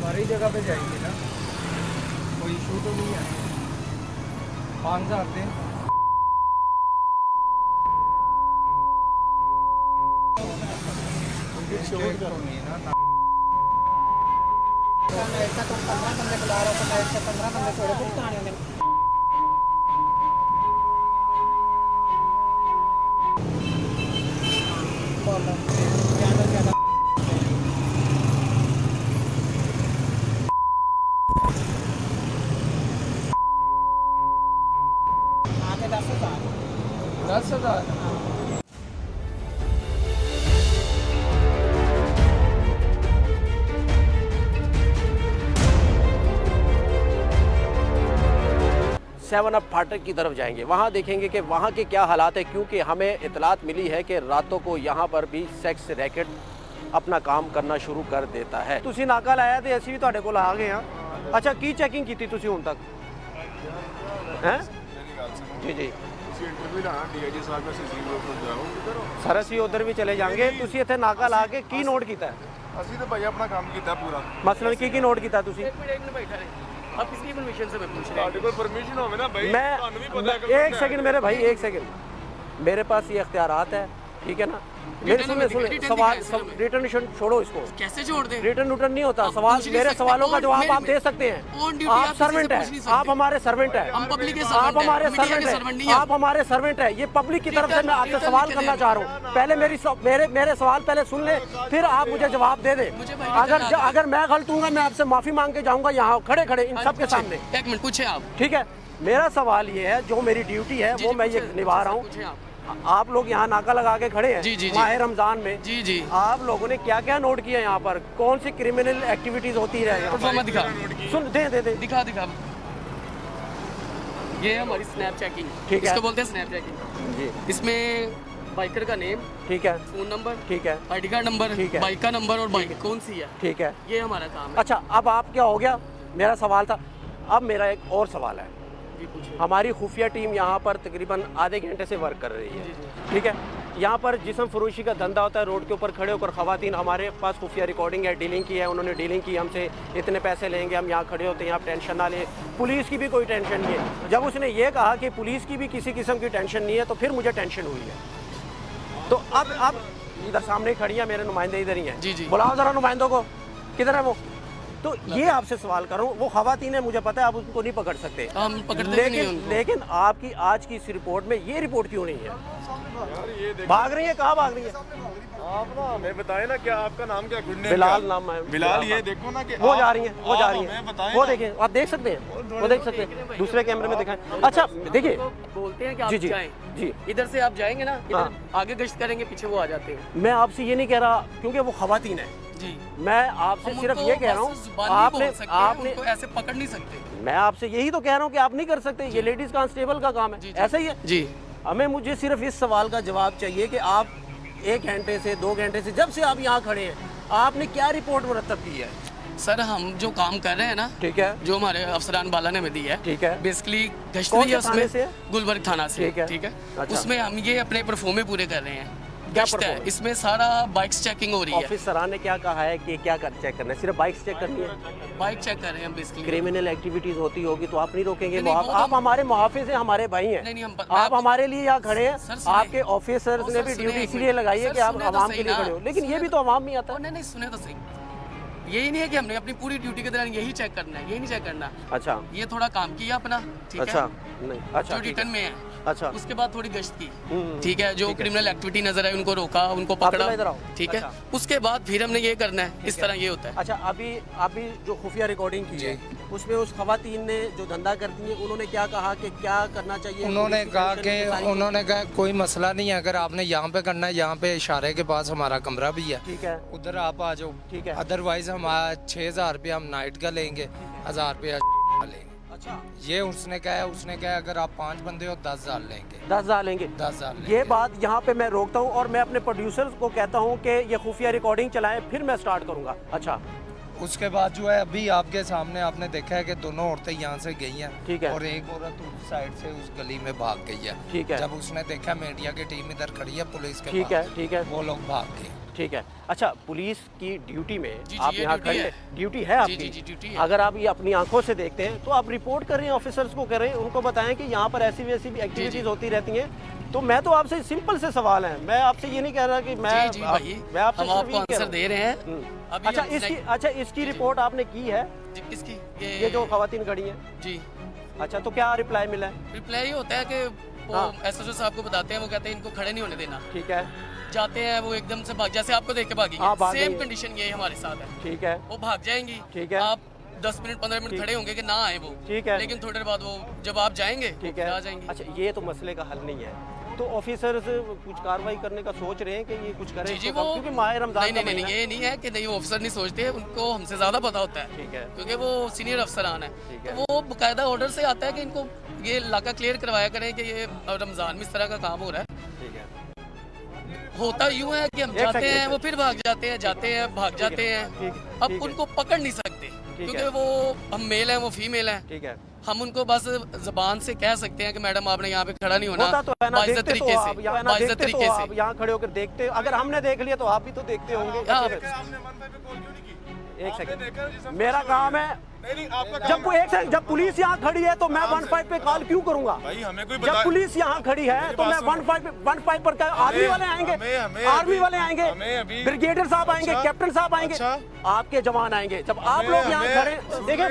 सारी जगह पे जाएंगे ना, कोई इशू तो नहीं है। 5000 दें। तो नहीं ना ऐसा तुम 15 बंदे बुला रहे हो तो मैं इससे 15 बंदे थोड़े कुछ कहानी में बोलो ज़्यादा से ज़्यादा आगे 10,000 10,000। सेवन अप फाटक की तरफ जाएंगे, वहाँ देखेंगे कि वहाँ के क्या हालात है, क्योंकि हमें इतलात मिली है कि रातों को यहाँ पर भी सेक्स रैकेट अपना काम करना शुरू कर देता है। तुसी नाका लाया तो ऐसी भी तुहाडे कोल आ गए हैं। अच्छा की चेकिंग की तुसी हुण तक हैं? जी जी सर असी उधर भी चले जाएंगे। तुसी इत्थे नाका ला के की नोट कीता है? ਅਸੀਂ ਤਾਂ ਭਾਈ ਆਪਣਾ ਕੰਮ ਕੀਤਾ ਪੂਰਾ। मसलन की नोट कीता तुसी? अब किसकी परमिशन से मैं पूछ रहा ਤੁਹਾਡੇ ਕੋਲ ਪਰਮਿਸ਼ਨ ਹੋਵੇ ਨਾ ਭਾਈ, ਤੁਹਾਨੂੰ ਵੀ ਪਤਾ मैं एक सेकंड मेरे भाई, एक सेकंड, मेरे पास ये इख्तियारात है, ठीक है ना? मेरे सुने सवाल रिटर्न छोड़ो इसको। कैसे छोड़ दे? रिटर्न नहीं होता सवाल, मेरे सवालों का जवाब आप दे सकते हैं। आप सर्वेंट है, आप हमारे सर्वेंट है, हम पब्लिक के आप हमारे सर्वेंट है, आप हमारे सर्वेंट है। ये पब्लिक की तरफ से मैं आपसे सवाल करना चाह रहा हूँ। पहले मेरे सवाल पहले सुन ले, फिर आप मुझे जवाब दे दे। अगर मैं गलत हूँ मैं आपसे माफी मांग के जाऊंगा यहाँ खड़े खड़े इन सबके सामने। एक मिनट पूछे आप। ठीक है, मेरा सवाल ये है, जो मेरी ड्यूटी है वो मैं ये निभा रहा हूँ। आप लोग यहाँ नाका लगा के खड़े हैं माह रमजान में। जी जी, आप लोगों ने क्या क्या नोट किया यहाँ पर? कौन सी क्रिमिनल एक्टिविटीज होती रहे? दिखा सुन दे दिखा ये है हमारी स्नैप चेकिंग, ठीक है, इसको बोलते हैं स्नैप चेकिंग जी। इसमें बाइकर का नेम, ठीक है, फोन नंबर, ठीक है, आईडी कार्ड नंबर, ठीक है, बाइक का नंबर और बाइक कौन सी है, ठीक है, ये हमारा काम है। अच्छा अब आप क्या हो गया, मेरा सवाल था। अब मेरा एक और सवाल है। हमारी खुफिया टीम यहाँ पर तकरीबन आधे घंटे से वर्क कर रही है, ठीक है। यहाँ पर जिस्म फरोशी का धंधा होता है, रोड के ऊपर खड़े होकर खवातीन, हमारे पास खुफिया रिकॉर्डिंग है, डीलिंग की है, उन्होंने डीलिंग की हमसे, इतने पैसे लेंगे, हम यहाँ खड़े होते हैं, आप टेंशन ना लें। पुलिस की भी कोई टेंशन नहीं है। जब उसने ये कहा कि पुलिस की भी किसी किस्म की टेंशन नहीं है तो फिर मुझे टेंशन हुई है। तो अब इधर सामने खड़ी है, मेरे नुमाइंदे इधर ही हैं, बुलाओ ज़रा नुमाइंदों को, किधर है वो? तो ये आपसे सवाल कर रहा हूँ, वो खवातीन है मुझे पता है, आप उनको नहीं पकड़ सकते, हम पकड़ते लेकिन आपकी आज की इस रिपोर्ट में ये रिपोर्ट क्यों नहीं है? भाग रही है, कहाँ भाग रही है? आप ना हमें बताए ना, क्या आपका नाम क्या? बिलाल नाम है। बिलाल, ये देखो ना कि वो जा रही है, वो जा रही है, वो देखें, आप देख सकते हैं, वो देख सकते हैं, दूसरे कैमरे में दिखाएं। अच्छा देखिए, बोलते हैं कि आप जी जाएं, जी, इधर से आप जाएंगे ना, इधर आगे गश्त करेंगे, पीछे वो आ जाते हैं। मैं आपसे ये नहीं कह रहा क्योंकि वो खवातीन है जी, मैं आपसे सिर्फ ये कह रहा हूँ, आपने उनको ऐसे पकड़ नहीं सकते। मैं आपसे यही तो कह रहा हूँ कि आप नहीं कर सकते, ये लेडीज कांस्टेबल का काम है, ऐसा ही है जी। मुझे सिर्फ इस सवाल का जवाब चाहिए कि आप 1 घंटे से 2 घंटे से जब से आप यहाँ खड़े हैं, आपने क्या रिपोर्ट मुरतब की है? सर हम जो काम कर रहे हैं ना, ठीक है, जो हमारे अफसरान बाला ने हमें दी है, ठीक है, बेसिकली गश्त कौन है उसमें से? गुलबर्ग थाना से, ठीक है। अच्छा। उसमें हम ये अपने परफॉर्मे पूरे कर रहे हैं, गश्त है, इसमें सारा बाइक्स चेकिंग हो रही है। ऑफिसरान ने क्या कहा है कि क्या कर चेक करना है? सिर्फ बाइक्स चेक करनी है? बाइक चेक कर रहे हैं बेसिकली। क्रिमिनल एक्टिविटीज होती होगी तो आप नहीं रोकेंगे? आप हमारे मुहाफिज हैं, हमारे भाई हैं, आप हमारे लिए यहाँ खड़े हैं, आपके ऑफिसर ने भी ड्यूटी इसलिए लगाई है कि आप आवाम के लिए खड़े हो, लेकिन ये भी तो आवाम में आता है। नहीं सुने तो सही, यही नहीं है कि हमने अपनी पूरी ड्यूटी के दौरान यही चेक करना है, यही नहीं चेक करना। अच्छा, ये थोड़ा काम किया अपना, ठीक है, अच्छा नहीं, अच्छा जो रिटर्न में है, अच्छा, उसके बाद थोड़ी गश्त की, ठीक है, जो क्रिमिनल एक्टिविटी नजर आई उनको रोका, उनको पकड़ा, ठीक है, उसके बाद फिर हमने ये करना है, इस तरह ये होता है। अच्छा अभी जो खुफिया रिकॉर्डिंग की है उसमें उस खवातीन ने जो धंधा करती हैं उन्होंने क्या कहा कि क्या करना चाहिए? उन्होंने कहा कोई मसला नहीं है, अगर आपने यहाँ पे करना है, यहाँ पे इशारे के पास हमारा कमरा भी है, ठीक है, उधर आप आ जाओ, ठीक है, अदरवाइज हम 6,000 रुपया हम नाइट का लेंगे, 1,000 रुपया लेंगे। अच्छा, ये उसने कहा अगर आप 5 बंदे हो 10,000 लेंगे, 10,000 लेंगे, 10,000 लेंगे। ये बात यहाँ पे मैं रोकता हूँ और मैं अपने प्रोड्यूसर्स को कहता हूँ कि ये खुफिया रिकॉर्डिंग चलाएं, फिर मैं स्टार्ट करूँगा। अच्छा, उसके बाद जो है अभी आपके सामने आपने देखा है कि दोनों औरतें यहाँ से गई हैं, ठीक है। और एक औरत उस साइड से उस गली में भाग गई है, ठीक है। जब उसने देखा मीडिया की टीम इधर खड़ी है पुलिस के ठीक पास, है, ठीक है। वो लोग भाग गए। ठीक है। अच्छा, पुलिस की ड्यूटी में जी, आप ये यहाँ ड्यूटी खड़े है। हैं, ड्यूटी है आपकी। जी, ड्यूटी है। अगर आप ये अपनी आंखों से देखते हैं तो आप रिपोर्ट करें, ऑफिसर्स को करें, उनको बताएं कि यहाँ पर ऐसी वैसी भी एक्टिविटीज होती रहती हैं। तो मैं तो आपसे सिंपल से सवाल है, मैं आपसे ये नहीं कह रहा कि मैं जी भाई, मैं आपसे हम सिर्फ आपको ये कह रहा आंसर हूँ। दे रहे हैं। अभी अच्छा, इसकी रिपोर्ट आपने की है, जी, किसकी? ये जो खवातीन खड़ी हैं? जी, अच्छा, तो क्या रिप्लाई मिला है? रिप्लाई ये होता है कि वो हाँ। एसएचओ साहब को बताते हैं, वो कहते हैं इनको खड़े नहीं होने देना। ठीक है, जाते हैं वो एकदम से भाग, जैसे आपको देख के हाँ, भागेंगे, भाग सेम गई। कंडीशन ये हमारे साथ है। ठीक है, वो भाग जाएंगी, ठीक है। आप 10 मिनट 15 मिनट खड़े होंगे कि ना आए वो, ठीक है। लेकिन थोड़ी देर बाद वो जब आप जाएंगे ठीक फिर है। आ जाएंगी। अच्छा, ये तो मसले का हल नहीं है, तो ऑफिसर्स कुछ कार्रवाई करने का सोच रहे हैं कि ये कुछ करें जी, इसको वो कम? क्योंकि माह रमजान नहीं का नहीं नहीं, महीना है। ये नहीं है कि नहीं, वो अफसर नहीं सोचते, उनको हमसे ज्यादा पता होता है, ठीक है, क्योंकि वो सीनियर अफसरान है। ठीक है। तो वो बाकायदा ऑर्डर से आता है कि इनको ये इलाका क्लियर करवाया करें कि ये रमजान में इस तरह का काम हो रहा है। ठीक है। होता यूं है कि हम एक जाते सेकंड, हैं, वो फिर भाग जाते हैं, जाते हैं, भाग जाते हैं। ठीक, अब ठीक है। उनको पकड़ नहीं सकते, क्योंकि है। वो हम मेल हैं, वो फीमेल हैं। ठीक है। हम उनको बस जबान से कह सकते हैं कि मैडम आपने यहाँ पे खड़ा नहीं होना, होता तो है ना, बाइज्जत देखते तो तरीके आप, से, यहाँ ना बाइज्जत देखते तो तरीके आप से। यहाँ खड़े होकर देखते, अगर हमने देख लिया तो आप भी तो देखते होंगे। हाँ। आपने 15 पे कॉल क्यों नहीं की? एक आपने सेकंड, देखा जिसम मेरा काम है, नहीं आपका जब काम वो एक सेकंड, जब पुलिस यहाँ खड़ी है तो मैं 15 पे कॉल क्यों करूंगा? भाई हमें कोई जब बता पुलिस यहाँ खड़ी है मेरी तो मैं बात 15 पर क्या आर्मी वाले आएंगे, हमें आर्मी वाले आएंगे, हमें अभी- ब्रिगेडियर साहब आएंगे, अच्छा, कैप्टन साहब आएंगे, अच्छा। आपके जवान आएंगे। जब आप लोग यहाँ हमें- खड़े, देखिए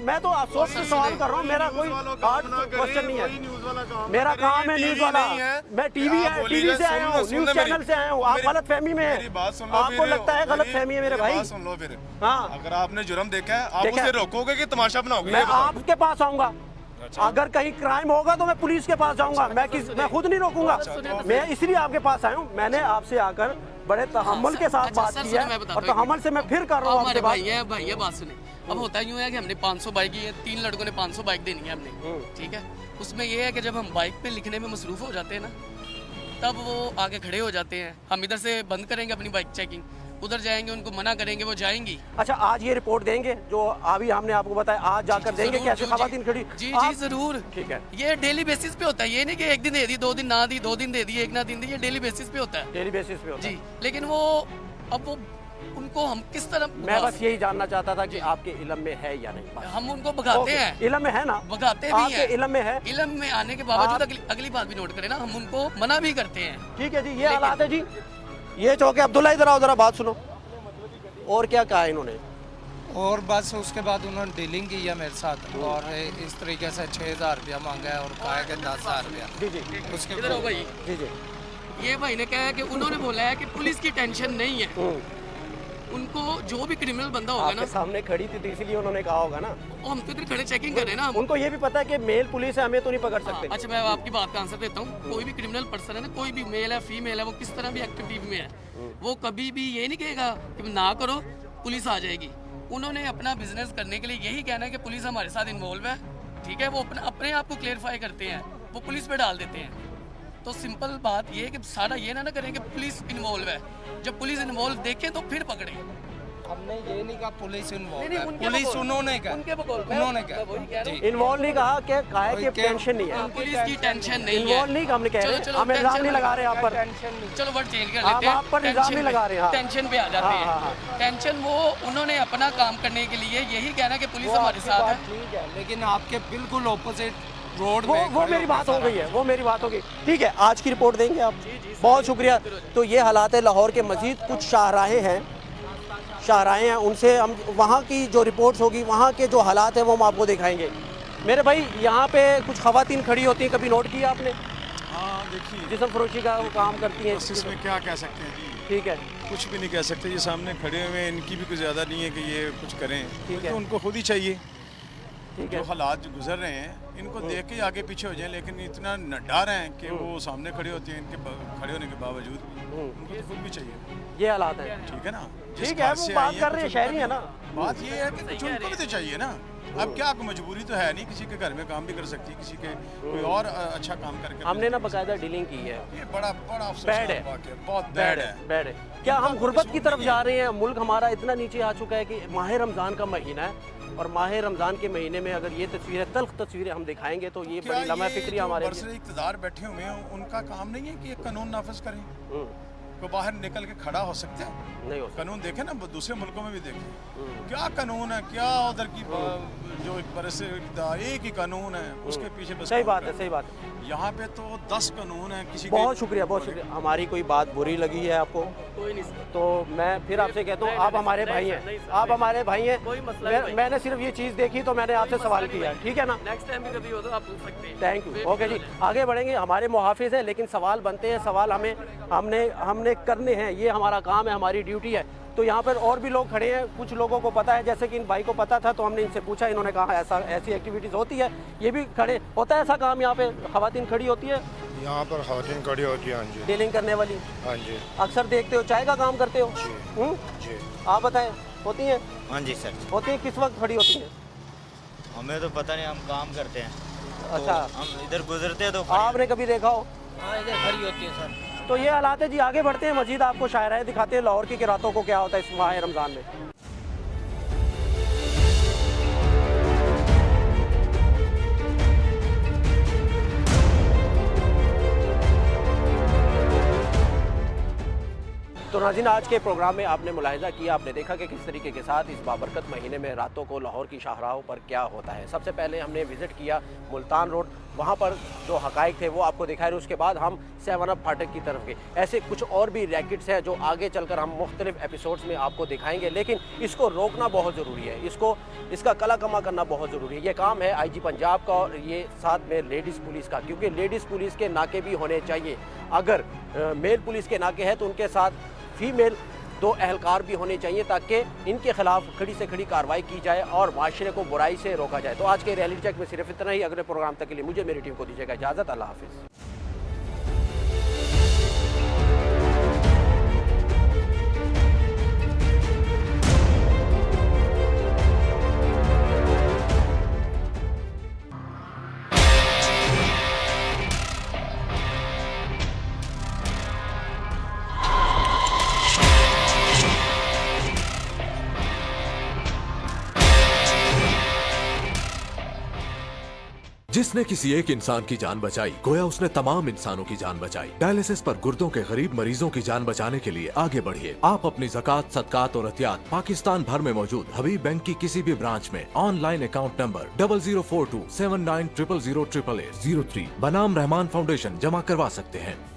मैं तो अफसोस से सवाल कर रहा हूँ, मेरा कोई हार्ड क्वेश्चन नहीं है, न्यूज़ वाला काम मेरा काम है न्यूज वाला। मैं टीवी है, टीवी से आया हूँ, न्यूज चैनल से आया हूँ। आप गलत फहमी में मेरी है, बात सुन लो, आपको लगता है गलत फहमी है मेरे भाई। बात सुन लो फिर। हाँ, अगर आपने जुर्म देखा है, आप देखा उसे है। रोकोगे कि तमाशा बनाओगे? मैं ये बताओ। आपके पास आऊंगा, अगर कहीं क्राइम होगा तो मैं पुलिस के पास जाऊंगा, मैं खुद नहीं रोकूंगा। मैं इसलिए आपके पास आया हूँ, मैंने आपसे आकर बड़े तहम्मुल के साथ अच्छा, बात सर, की सुनिए, मैं है, बताता और हूँ। तहम्मुल से मैं फिर कर रहा अब हूँ हमारे आपसे बात। भाई है, बात सुने। अब होता यूं है कि हमने 500 बाइक की है, 3 लड़कों ने 500 बाइक देनी है हमने, ठीक है। उसमें ये है कि जब हम बाइक पे लिखने में मसरूफ हो जाते हैं ना, तब वो आगे खड़े हो जाते हैं। हम इधर से बंद करेंगे अपनी बाइक चेकिंग, उधर जाएंगे, उनको मना करेंगे, वो जाएंगी। अच्छा, आज ये रिपोर्ट देंगे जो अभी हमने आपको बताया, आज जाकर देंगे जरूर, कैसे जी, खवातीन खड़ी? जी आप- जरूर। ठीक है, ये डेली बेसिस पे होता है, ये नहीं कि एक दिन दे दी, 2 दिन ना दी, 2 दिन दे दी, एक ना दिन दी, ये डेली बेसिस पे होता है डेली बेसिस पे होता है। जी। लेकिन वो अब वो उनको हम किस तरह मैं बस यही जानना चाहता था कि आपके इलम में है या नहीं। हम उनको भगाते ओके, हैं, इलम में है ना, भगाते भी आपके हैं। इलम में है। इलम में आने के बावजूद अगली बात भी नोट करें ना, हम उनको मना भी करते हैं। ठीक है जी, ये हालात है जी। ये चौके अब्दुल्ला, इधर आओ, जरा बात सुनो। और क्या कहा इन्होंने? और बस उसके बाद उन्होंने डीलिंग की है मेरे साथ, और इस तरीके से 6,000 रुपया मांगा है और कहा है कि 10,000 रुपया। जी जी उसके इधर आओ भाई, जी जी। ये भाई ने कहा है कि उन्होंने बोला है कि पुलिस की टेंशन नहीं है, उनको जो भी क्रिमिनल बंदा होगा ना, आपके सामने खड़ी थी तो इसलिए उन्होंने कहा होगा ना। वो हम तो इधर खड़े चेकिंग कर रहे हैं ना हम। उनको ये भी पता है कि मेल पुलिस है, हमें तो नहीं पकड़ सकते। अच्छा, मैं आपकी बात का आंसर देता हूँ। कोई भी क्रिमिनल पर्सन है ना, कोई भी मेल है फीमेल है, वो किस तरह भी एक्टिविटी में है, वो कभी भी ये नहीं कहेगा कि ना करो पुलिस आ जाएगी। उन्होंने अपना बिजनेस करने के लिए यही कहना है कि पुलिस हमारे साथ इन्वॉल्व है, ठीक है। वो अपने आप को क्लेरिफाई करते हैं, वो पुलिस पे डाल देते हैं। तो सिंपल बात ये है कि सारा ये ना करें कि पुलिस इन्वॉल्व है, जब पुलिस इन्वॉल्व देखें तो फिर पकड़े। हमने ये नहीं कहा पुलिस इन्वॉल्व नहीं, है, उनके पुलिस बकौल- उन्होंने कहा, उनके बकौल में- उन्होंने मैं वही कह कहा रहा जी। इन्वॉल्व नहीं कहा कि काहे कि क्या- टेंशन नहीं है। पुलिस की टेंशन नहीं है। इन्वॉल्व नहीं हमने कह रहे, चलो, हम इल्जाम नहीं लगा रहे आप पर। चलो वर्ड चेंज कर आप- लेते हैं। आप पर इल्जाम नहीं लगा रहे, हाँ। टेंशन पे आ जाते हाँ, हाँ, हैं। टेंशन वो उन्होंने अपना काम करने के लिए यही कहना कि पुलिस हमारे आपकी साथ बात है। ठीक है, लेकिन आपके बिल्कुल ऑपोजिट रोड वो में वो खड़े मेरी होकर बात हो सारा- गई है, वो मेरी बात हो गई। ठीक है, आज की रिपोर्ट देंगे आप। बहुत शुक्रिया। तो ये हालात है लाहौर के। मजीद कुछ शाहराहें हैं, उनसे हम वहाँ की जो रिपोर्ट्स होगी, वहाँ के जो हालात हैं वो हम आपको दिखाएंगे। मेरे भाई, यहाँ पे कुछ खवातीन खड़ी होती हैं, कभी नोट किया आपने? हाँ, देखिए जिस्म फरोशी का वो काम करती हैं। बस इसमें क्या कह सकते हैं जी, ठीक है, कुछ भी नहीं कह सकते। ये सामने खड़े हुए हैं, इनकी भी कुछ ज़्यादा नहीं है कि ये कुछ करें, ठीक है। तो उनको खुद ही चाहिए। ठीक जो है। हालात जो गुजर रहे हैं इनको देख के आगे पीछे हो जाएं, लेकिन इतना डर है कि वो सामने खड़े होते हैं, खड़े होने के बावजूद भी उनको तो खुद भी चाहिए। ये हालात है। ठीक है ना, जिस ठीक है, घर वो से बात आई कर रहे हैं, कुछ शहरी उनका है ना। भी- बात ये है कि कुछ उनको भी तो चाहिए ना। अब क्या मजबूरी तो है नहीं, किसी के घर में काम भी कर सकती है, किसी के कोई और अच्छा काम करके हमने ना बकायदा डीलिंग की है। ये बड़ा बड़ा अफसोस बैड है, बहुत बैड है। बैड है। क्या हम गुर्बत की तरफ जा रहे हैं? मुल्क हमारा इतना नीचे आ चुका है कि माह रमज़ान का महीना है और माह रमज़ान के महीने में अगर ये तस्वीरें, तल्ख तस्वीरें हम दिखाएंगे तो ये बड़ी लम्हा फिक्री हमारे लिए। बरसरे इक़्तिदार बैठे हुए हैं, उनका काम नहीं है कि ये कानून नाफिज करें, को बाहर निकल के खड़ा हो सकते हैं? नहीं हो सकता। कानून देखें ना, दूसरे मुल्कों में भी देखें क्या कानून है, क्या उधर की जो एक ही कानून है, उसके पीछे बस सही बात है, सही बात है। यहाँ पे तो 10 कानून है किसी बहुत शुक्रिया, बहुत शुक्रिया। हमारी कोई बात बुरी लगी है आपको कोई नहीं सर, तो मैं फिर आपसे कहता हूँ, आप हमारे भाई हैं, आप हमारे भाई हैं। कोई मसला नहीं। मैंने सिर्फ ये चीज़ देखी तो मैंने आपसे सवाल किया, ठीक है ना? नेक्स्ट टाइम भी कभी हो तो आप पूछ सकते हैं। थैंक यू, ओके जी। आगे बढ़ेंगे, हमारे मुहाफिज हैं लेकिन सवाल बनते हैं, सवाल हमने करने हैं, ये हमारा काम है, हमारी ड्यूटी है। तो यहाँ पर और भी लोग खड़े हैं, कुछ लोगों को पता है, जैसे कि इन भाई को पता था तो हमने इनसे पूछा, इन्होंने कहा ऐसी एक्टिविटीज़ होती है, ये भी खड़े होता है ऐसा काम यहाँ पे, ख़वातीन खड़ी होती है यहाँ पर ख़वातीन खड़ी होती है। हाँ जी, डीलिंग करने वाली। हाँ जी, अक्सर देखते हो, चाय का काम करते हो? जी। आप बताएं, होती हैं? हाँ जी सर, होती हैं, किस वक्त खड़ी होती हैं? हमें तो पता नहीं, हम काम करते हैं। अच्छा, तो हम इधर गुजरते हैं तो आपने कभी देखा हो? हाँ इधर खड़ी होती है सर। तो ये हालात है जी। आगे बढ़ते हैं, मजीद आपको शायराएं दिखाते हैं लाहौर की रातों को क्या होता है इस माह रमज़ान में। तो नाज़रीन, आज के प्रोग्राम में आपने मुलाहिज़ा किया, आपने देखा कि किस तरीके के साथ इस बाबरकत महीने में रातों को लाहौर की शाहराहों पर क्या होता है। सबसे पहले हमने विज़िट किया मुल्तान रोड, वहाँ पर जो हक़ाइक़ थे वो आपको दिखाए, उसके बाद हम 7 अप फाटक की तरफ गए। ऐसे कुछ और भी रैकेट्स हैं जो आगे चलकर हम मुख्तलिफ एपिसोड्स में आपको दिखाएंगे, लेकिन इसको रोकना बहुत ज़रूरी है, इसका कला कमा करना बहुत ज़रूरी है। ये काम है IG पंजाब का और ये साथ में लेडीज़ पुलिस का, क्योंकि लेडीज़ पुलिस के नाके भी होने चाहिए। अगर मेल पुलिस के नाके हैं तो उनके साथ फीमेल 2 अहलकार भी होने चाहिए, ताकि इनके खिलाफ खड़ी से खड़ी कार्रवाई की जाए और माशरे को बुराई से रोका जाए। तो आज के रियलिटी चेक में सिर्फ इतना ही। अगले प्रोग्राम तक के लिए मुझे, मेरी टीम को दीजिएगा इजाज़त। अल्लाह हाफिज़। जिसने किसी एक इंसान की जान बचाई, गोया उसने तमाम इंसानों की जान बचाई। डायलिसिस पर गुर्दों के गरीब मरीजों की जान बचाने के लिए आगे बढ़िए। आप अपनी ज़कात, सदकात और अतियात पाकिस्तान भर में मौजूद हबीब बैंक की किसी भी ब्रांच में ऑनलाइन अकाउंट नंबर 00427900088803 बनाम रहमान फाउंडेशन जमा करवा सकते हैं।